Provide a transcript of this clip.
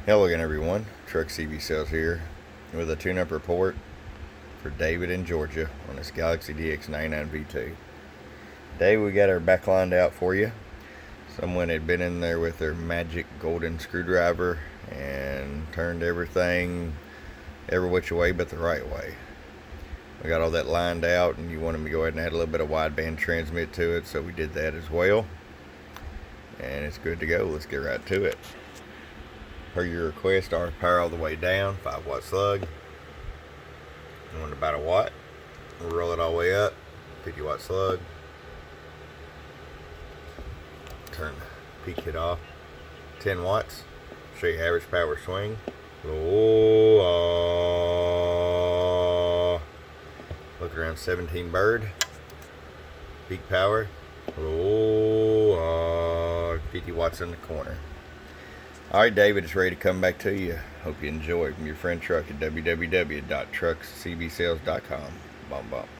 Hello again, everyone. Truck CB Sales here with a tune-up report for David in Georgia on this Galaxy DX99 V2. Today we got our back lined out for you. Someone had been in there with their magic golden screwdriver and turned everything every which way but the right way. We got all that lined out, and you wanted me to go ahead and add a little bit of wideband transmit to it, so we did that as well. And it's good to go. Let's get right to it. Per your request, our power all the way down, 5-watt slug. You want about a watt. We'll roll it all the way up, 50-watt slug. Turn the peak kit off, 10 watts. Show you average power swing. Look around 17 bird. Peak power. 50 watts in the corner. Alright, David is ready to come back to you. Hope you enjoy. From your friend Truck at www.truckscbsales.com. Bum bum.